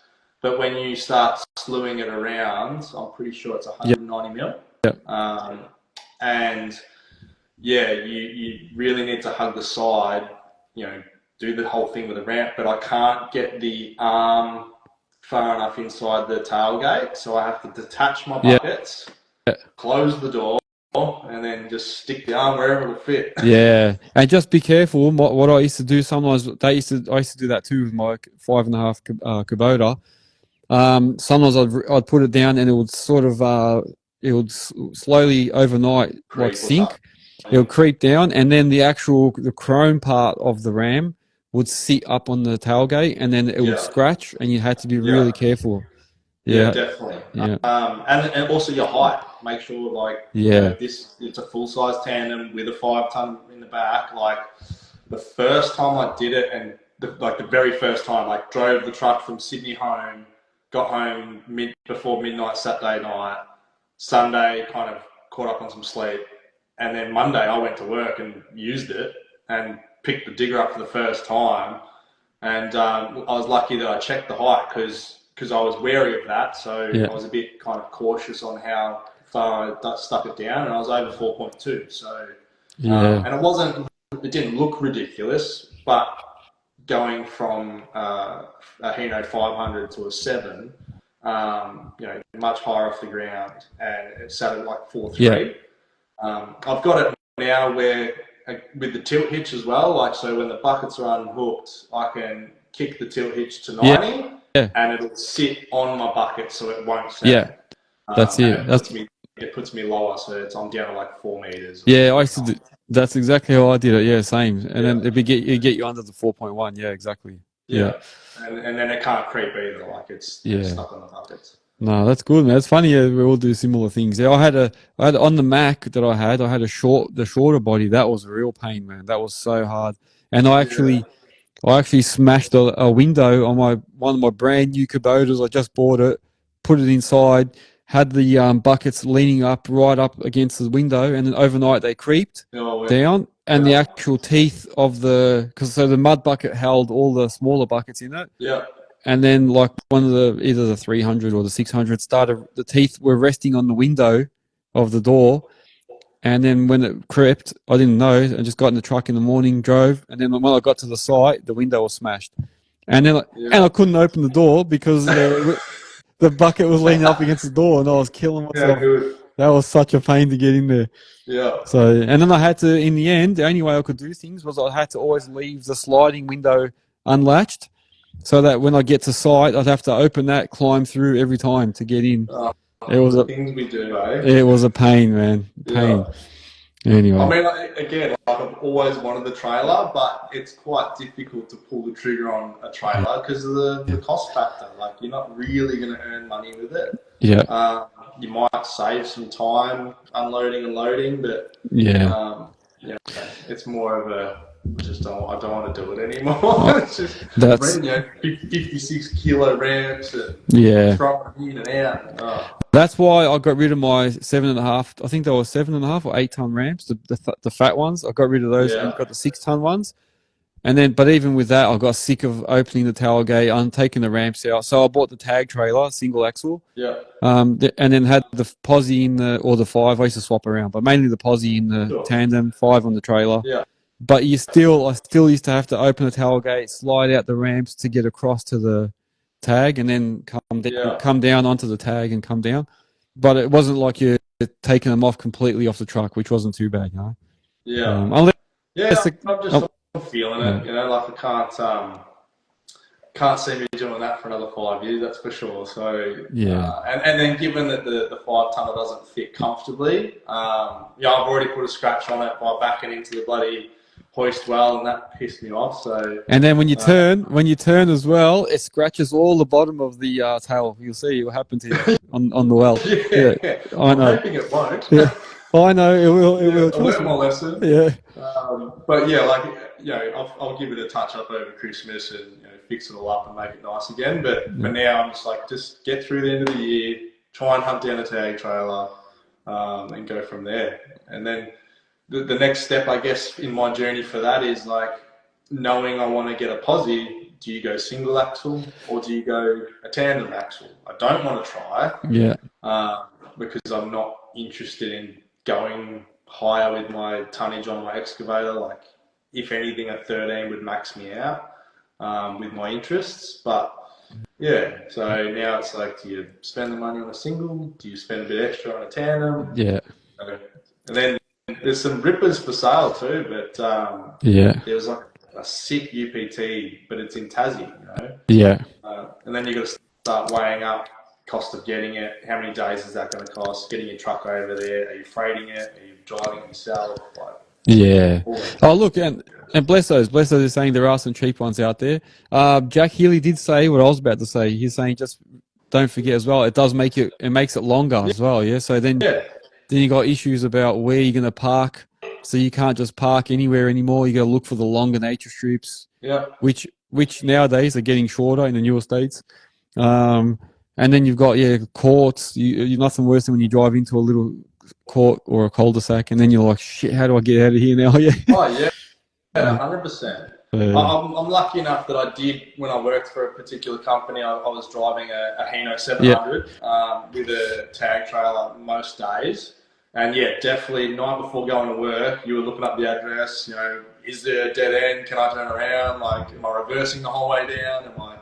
but when you start slewing it around, I'm pretty sure it's 190 mil. And you really need to hug the side, do the whole thing with the ramp, but I can't get the arm far enough inside the tailgate, so I have to detach my buckets, close the door, and then just stick the arm wherever it'll fit. Yeah, and just be careful. What I used to do sometimes, I used to do that too with my 5.5 Kubota. Sometimes I'd put it down and it would sort of it would slowly overnight sink. It would creep down, and then the chrome part of the ram would sit up on the tailgate, and then it would scratch, and you had to be really careful. Yeah, definitely. And also your height. Make sure it's a full size tandem with a 5 ton in the back. Like the first time I did it, and the very first time, like drove the truck from Sydney home, got home before midnight Saturday night. Sunday kind of caught up on some sleep, and then Monday I went to work and used it and picked the Digga up for the first time, and I was lucky that I checked the height because I was wary of that, so I was a bit kind of cautious on how far I stuck it down, and I was over 4.2, so and it didn't look ridiculous, but going from a Hino 500 to a 7, much higher off the ground, and it sat at like 4.3. I've got it now where with the tilt hitch as well, like so when the buckets are unhooked, I can kick the tilt hitch to 90 and it'll sit on my bucket so it won't sag. That's it. It puts me lower, so I'm down to like 4 meters. I used to do, that's exactly how I did it. Yeah, same. And then it get you under the 4.1. Yeah, exactly. Yeah. And then it can't creep either. Like it's stuck on the buckets. No, that's good, man. It's funny. We all do similar things. Yeah, I had on the Mac that I had the shorter body. That was a real pain, man. That was so hard. And I actually smashed a window on one of my brand new Kubotas. I just bought it, put it inside, had the buckets leaning right up against the window, and then overnight they creeped down, and the actual teeth of the mud bucket held all the smaller buckets in it. Yeah. And then like either the 300 or the 600 the teeth were resting on the window of the door. And then when it crept, I didn't know. I just got in the truck in the morning, drove. And then when I got to the site, the window was smashed. And then and I couldn't open the door because the bucket was leaning up against the door and I was killing myself. That was such a pain to get in there. Yeah. So, and then I had to, in the end, the only way I could do things was I had to always leave the sliding window unlatched, so that when I get to site, I'd have to open that, climb through every time to get in. It was the a things we do, eh? it was a pain, man. Pain. Yeah. Anyway. I mean, again, like I've always wanted the trailer, but it's quite difficult to pull the trigger on a trailer because of the cost factor. Like, you're not really going to earn money with it. Yeah. You might save some time unloading and loading, but Yeah. it's more of a I don't want to do it anymore. It's just That's 56 kilo ramps and throwing in and out. Oh. That's why I got rid of my 7.5. I think they were 7.5 or 8 ton ramps, the fat ones. I got rid of those and got the 6 ton ones. And then, but even with that, I got sick of opening the tailgate and taking the ramps out. So I bought the tag trailer, single axle. Yeah. And then had the posi in the 5. I used to swap around, but mainly the posi in the tandem, 5 on the trailer. Yeah. But I still used to have to open the tailgate, slide out the ramps to get across to the tag, and then come down onto the tag and come down. But it wasn't like you're taking them off completely off the truck, which wasn't too bad, you know. Yeah. I'm just feeling it, you know. Like I can't see me doing that for another 5 years, that's for sure. So and then given that the 5 tonner doesn't fit comfortably, I've already put a scratch on it by backing into the bloody hoist well, and that pissed me off. So and then when you turn as well, it scratches all the bottom of the tail. You'll see what happened to you on the well. I know. I'm hoping it won't. I know it will. It will. I learned my lesson. Yeah. But yeah, like I'll give it a touch up over Christmas and fix it all up and make it nice again. But for now, I'm just like, just get through the end of the year, try and hunt down a tag trailer, and go from there. And then the next step, I guess, in my journey for that is like knowing I want to get a posi. Do you go single axle or do you go a tandem axle? I don't want to try. Yeah. Because I'm not interested in going higher with my tonnage on my excavator. Like, if anything, a 13 would max me out with my interests. But yeah, so now it's like, do you spend the money on a single? Do you spend a bit extra on a tandem? Yeah. And then there's some rippers for sale too, but there's like a sick UPT, but it's in Tassie, you know? Yeah. And then you've got to start weighing up cost of getting it. How many days is that going to cost? Getting your truck over there? Are you freighting it? Are you driving it yourself? Oh, look, and bless those are saying there are some cheap ones out there. Jack Healy did say what I was about to say. He's saying just don't forget as well, it makes it longer as well. Yeah. So then you got issues about where you're going to park. So you can't just park anywhere anymore. You got to look for the longer nature strips. Yeah. Which nowadays are getting shorter in the newer states. And then you've got courts. You're nothing worse than when you drive into a little court or a cul-de-sac, and then you're like, shit, how do I get out of here now? Yeah. Oh yeah, 100%. I'm lucky enough that I did, when I worked for a particular company, I was driving a Hino 700 with a tag trailer most days. And definitely night before going to work, you were looking up the address, is there a dead end? Can I turn around? Like, am I reversing the whole way down? Am I...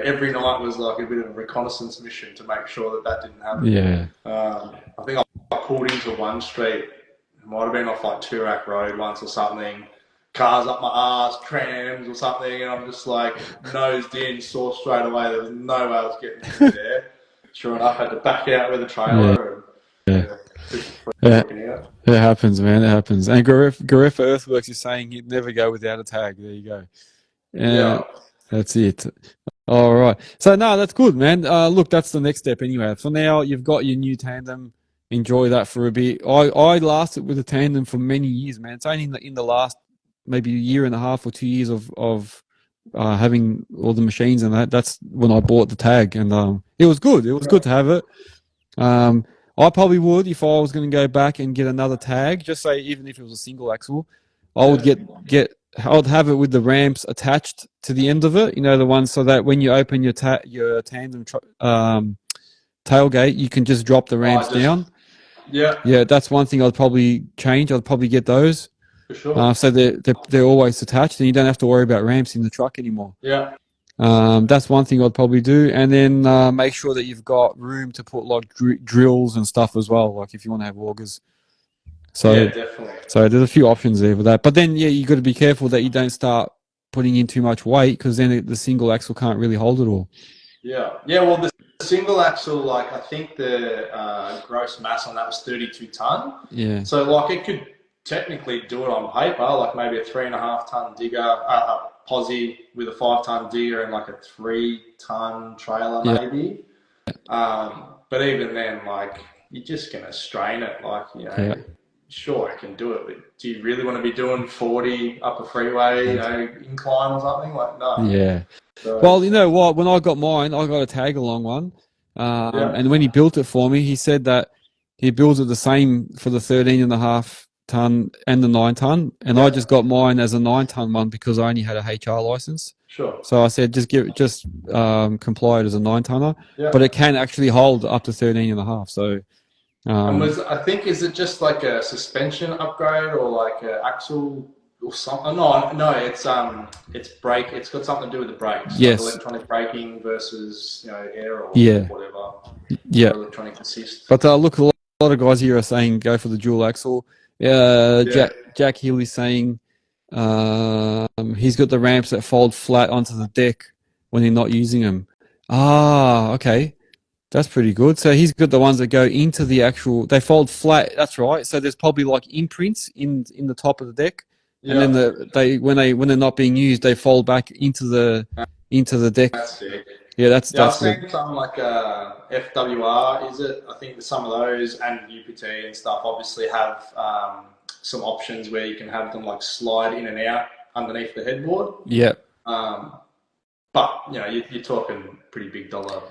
every night was like a bit of a reconnaissance mission to make sure that didn't happen. I think I pulled into one street. It might have been off like Turak Road once or something. Cars up my arse, trams or something, and I'm just like nosed in, saw straight away there was no way I was getting through there. Sure enough, I had to back out with a trailer. It happens, man. It happens. And Gariffa Earthworks is saying he'd never go without a tag. There you go. That's it. All right. So, no, that's good, man. Look, that's the next step anyway. For now, you've got your new tandem. Enjoy that for a bit. I lasted with a tandem for many years, man. It's only in the last maybe a year and a half or 2 years of having all the machines and that's when I bought the tag. And it was good. It was good to have it. I probably would, if I was going to go back and get another tag, just say even if it was a single axle, I would I would have it with the ramps attached to the end of it, the ones so that when you open your tandem tailgate, you can just drop the ramps down. Yeah, that's one thing I'd probably change. I'd probably get those. For sure. So they're always attached, and you don't have to worry about ramps in the truck anymore. Yeah. That's one thing I'd probably do, and then make sure that you've got room to put like drills and stuff as well, like if you want to have augers. So, definitely. So there's a few options there for that. But then, you got to be careful that you don't start putting in too much weight because then the single axle can't really hold it all. Yeah. Well, the single axle, like I think the gross mass on that was 32 ton. Yeah. So like it could technically do it on paper, like maybe a 3.5 ton Digga, posi with a 5 ton Digga and like a 3 ton trailer maybe. But even then, like you're just gonna strain it. Like sure I can do it, but do you really want to be doing 40 up a freeway, incline or something? Like no. Yeah. So, well, you know what? When I got mine, I got a tag along one. And when he built it for me, he said that he builds it the same for the 13.5 ton and the 9 ton. And I just got mine as a 9 ton one because I only had a HR license. Sure. So I said, just comply it as a 9 tonner. Yeah. But it can actually hold up to 13.5. So. And is it just like a suspension upgrade or like an axle or something? No, it's brake. It's got something to do with the brakes. Yes. Like electronic braking versus air or whatever. Yeah. Electronic assist. But look, a lot of guys here are saying go for the dual axle. Jack Healy's saying he's got the ramps that fold flat onto the deck when you're not using them. Ah, okay. That's pretty good. So he's got the ones that go into the actual. They fold flat. That's right. So there's probably like imprints in the top of the deck, and then when they're not being used, they fold back into the deck. That's sick. Yeah, that's I've seen something like FWR. Is it? I think some of those and UPT and stuff obviously have some options where you can have them like slide in and out underneath the headboard. Yeah. But you're talking pretty big dollar.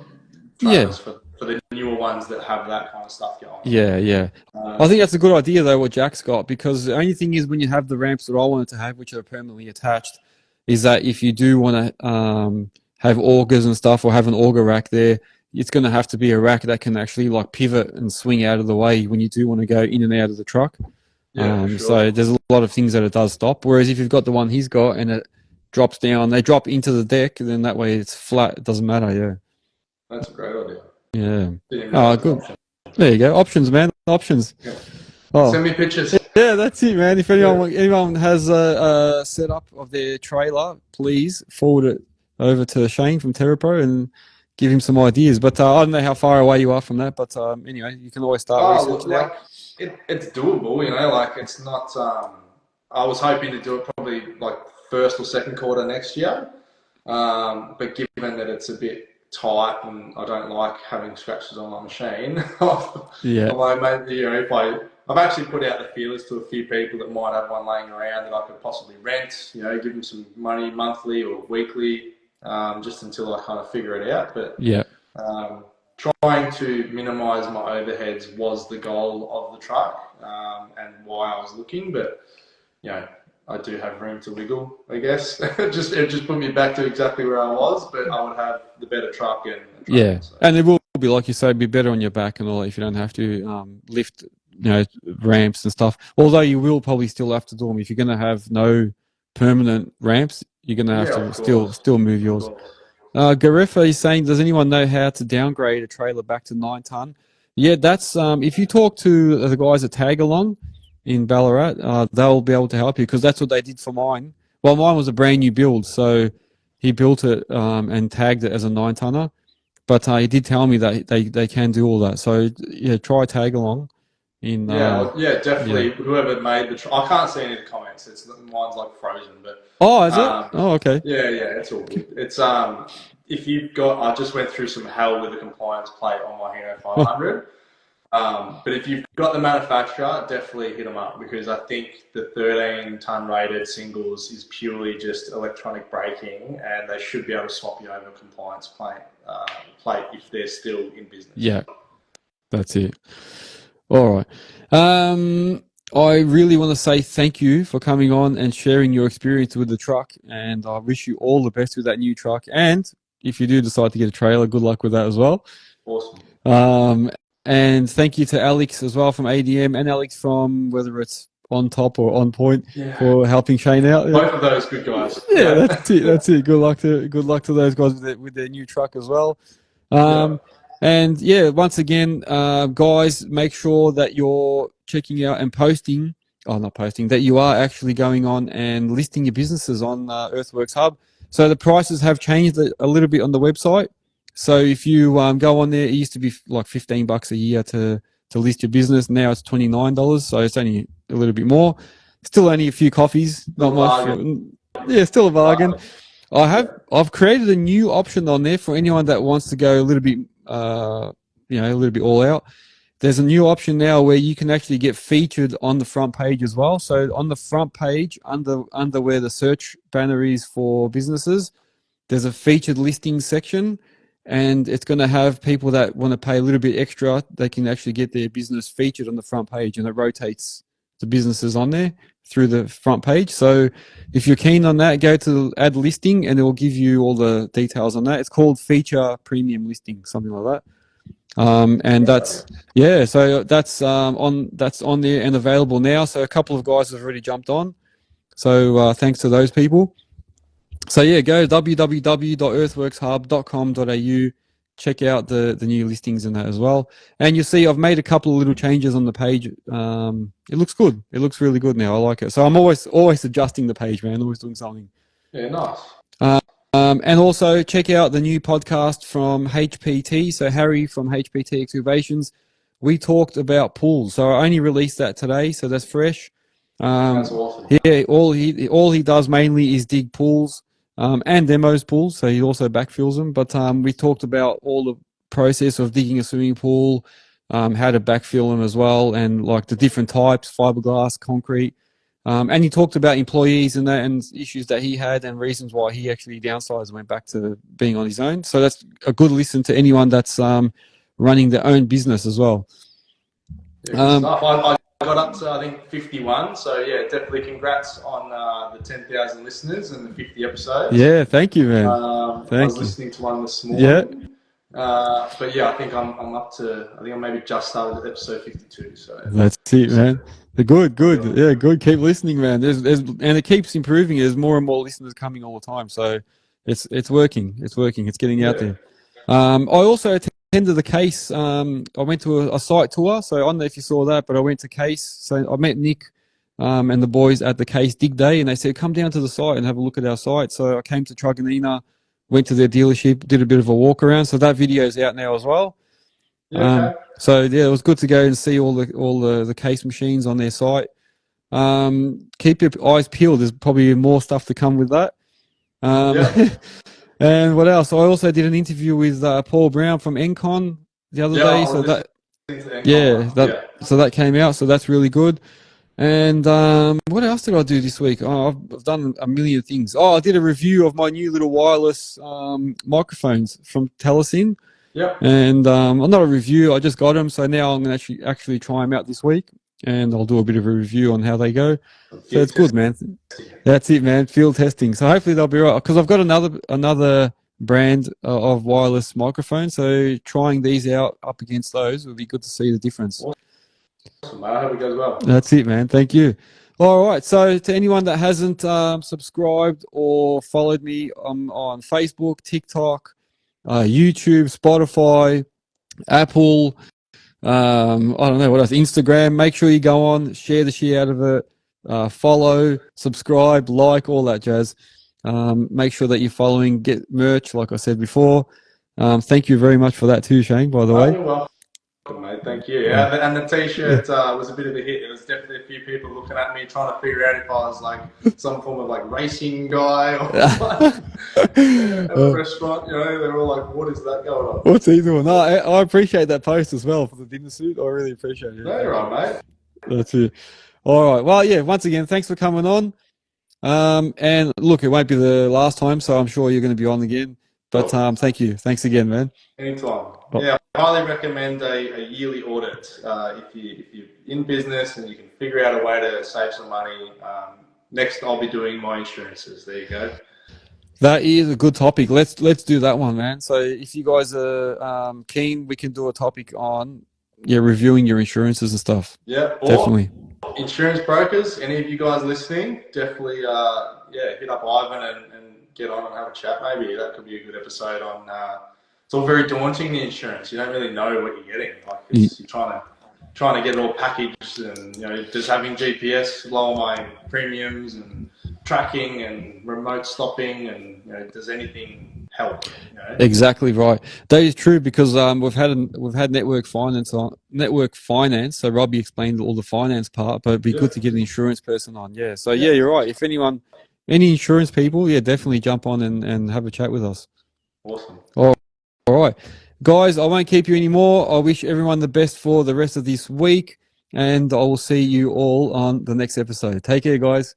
For the newer ones that have that kind of stuff going on. Yeah. I think that's a good idea though what Jack's got, because the only thing is when you have the ramps that I wanted to have, which are permanently attached, is that if you do want to have augers and stuff or have an auger rack there, it's going to have to be a rack that can actually like pivot and swing out of the way when you do want to go in and out of the truck. Sure. So there's a lot of things that it does stop. Whereas if you've got the one he's got and it drops down, they drop into the deck, and then that way it's flat. It doesn't matter. Yeah. That's a great idea. Yeah. Oh, good. There you go. Options, man. Options. Yeah. Oh. Send me pictures. Yeah, that's it, man. If anyone has a setup of their trailer, please forward it over to Shane from Terrapro and give him some ideas. But I don't know how far away you are from that. But anyway, you can always start researching out. It's doable, like it's not. I was hoping to do it probably like first or second quarter next year. But given that it's a bit tight and I don't like having scratches on my machine. I'm like, maybe I've actually put out the feelers to a few people that might have one laying around that I could possibly rent, give them some money monthly or weekly, just until I kind of figure it out. But trying to minimize my overheads was the goal of the truck, and why I was looking, but I do have room to wiggle, I guess. it just put me back to exactly where I was, but I would have the better truck and so. And it will be, like you say, be better on your back and all that if you don't have to lift, ramps and stuff. Although you will probably still have to do them if you're going to have no permanent ramps. You're going to have to still move yours. Garefa is saying, does anyone know how to downgrade a trailer back to 9 ton? Yeah, that's if you talk to the guys at Tag Along in Ballarat, they'll be able to help you, because that's what they did for mine. Well, mine was a brand new build, so he built it and tagged it as a 9 tonner. But he did tell me that they can do all that. So try Tag Along. Definitely. Whoever made the, I can't see any of the comments. Mine's like frozen, but. Oh, is it? Oh, okay. Yeah, it's all good. It's if you've got, I just went through some hell with the compliance plate on my Hino 500. But if you've got the manufacturer, definitely hit them up, because I think the 13-ton rated singles is purely just electronic braking, and they should be able to swap you over a compliance plate if they're still in business. Yeah, that's it. All right. I really want to say thank you for coming on and sharing your experience with the truck, and I wish you all the best with that new truck. And if you do decide to get a trailer, good luck with that as well. Awesome. And thank you to Alex as well from ADM, and Alex from, whether it's On Top or On Point, for helping Shane out. Yeah. Both of those good guys. Yeah, that's it. Good luck to those guys with their new truck as well. And once again, guys, make sure that you're checking out and that you are actually going on and listing your businesses on Earthworks Hub. So the prices have changed a little bit on the website. So if you go on there, it used to be like $15 a year to list your business. Now it's $29, so it's only a little bit more. Still only a few coffees, not much. Yeah, still a bargain. I've created a new option on there for anyone that wants to go a little bit, a little bit all out. There's a new option now where you can actually get featured on the front page as well. So on the front page, under where the search banner is for businesses, there's a featured listings section, and it's going to have people that want to pay a little bit extra. They can actually get their business featured on the front page, and it rotates the businesses on there through the front page. So if you're keen on that, go to add listing, and it will give you all the details on that. It's called feature premium listing, something like that. And that's so that's on there and available now. So a couple of guys have already jumped on. So thanks to those people. So yeah, go www.earthworkshub.com.au. Check out the new listings in that as well. And you see I've made a couple of little changes on the page. It looks good. It looks really good now. I like it. So I'm always adjusting the page, man. Always doing something. Yeah, nice. And also check out the new podcast from HPT. So Harry from HPT Excavations. We talked about pools. So I only released that today, so that's fresh. That's awesome. Yeah, all he does mainly is dig pools and demos pools. So he also backfills them. But we talked about all the process of digging a swimming pool, how to backfill them as well, and like the different types, fiberglass, concrete. And he talked about employees and that, and issues that he had, and reasons why he actually downsized and went back to being on his own. So that's a good listen to anyone that's running their own business as well. Yeah, I got up to, I think, 51. So yeah, definitely congrats on the 10,000 listeners and the 50 episodes. Yeah, thank you, man. I was listening to one this morning. Yeah. But yeah, I think I'm up to, I think I maybe just started at episode 52. So that's it, man. Good. Yeah, good. Keep listening, man. There's and it keeps improving. There's more and more listeners coming all the time. So it's working. It's working. It's getting out there. I also attended the Case. I went to a site tour. So I don't know if you saw that, but I went to Case. So I met Nick and the boys at the Case Dig Day, and they said, come down to the site and have a look at our site. So I came to Truganina, went to their dealership, did a bit of a walk around. So that video is out now as well. So yeah, it was good to go and see all the Case machines on their site. Keep your eyes peeled. There's probably more stuff to come with that. And what else? I also did an interview with Paul Brown from Encon the other day. So so that came out. So that's really good. And what else did I do this week? Oh, I've done a million things. Oh, I did a review of my new little wireless microphones from Telesin. Yeah. And not a review. I just got them. So now I'm going to actually try them out this week, and I'll do a bit of a review on how they go. So it's good, man. That's it, man. Field testing. So hopefully they'll be right, because I've got another brand of wireless microphone. So trying these out up against those would be good to see the difference. Awesome, man. I hope it goes well. That's it, man. Thank you. All right. So to anyone that hasn't subscribed or followed me on Facebook, TikTok, YouTube, Spotify, Apple, I don't know what else, Instagram, make sure you go on, share the shit out of it, follow, subscribe, like, all that jazz. Make sure that you're following, get merch, like I said before. Thank you very much for that too, Shane, by the way. You're welcome, mate. Thank you. Yeah, and the t-shirt was a bit of a hit. There was definitely a few people looking at me trying to figure out if I was like some form of like racing guy or like at a restaurant. You know, they're all like, "What is that going on?" What's he doing? No, I appreciate that post as well for the dinner suit. I really appreciate it. No, you're right, mate. That's it. All right. Well, yeah. Once again, thanks for coming on. And look, it won't be the last time, so I'm sure you're going to be on again. But thank you. Thanks again, man. Anytime. Yeah, I highly recommend a yearly audit if you're in business and you can figure out a way to save some money. Next, I'll be doing my insurances. There you go. That is a good topic. Let's do that one, man. So if you guys are keen, we can do a topic on reviewing your insurances and stuff. Yeah, definitely. Insurance brokers, any of you guys listening, definitely hit up Ivan and get on and have a chat. Maybe that could be a good episode on. It's all very daunting, the insurance. You don't really know what you're getting. Like you're trying to get it all packaged, and just having GPS lower my premiums and tracking and remote stopping, and does anything help. Exactly right. That is true because we've had network finance. So Robbie explained all the finance part, but it'd be good to get an insurance person on. Yeah. So yeah, you're right. If any insurance people, yeah, definitely jump on and have a chat with us. Awesome. All right, guys. I won't keep you anymore. I wish everyone the best for the rest of this week, and I will see you all on the next episode. Take care, guys.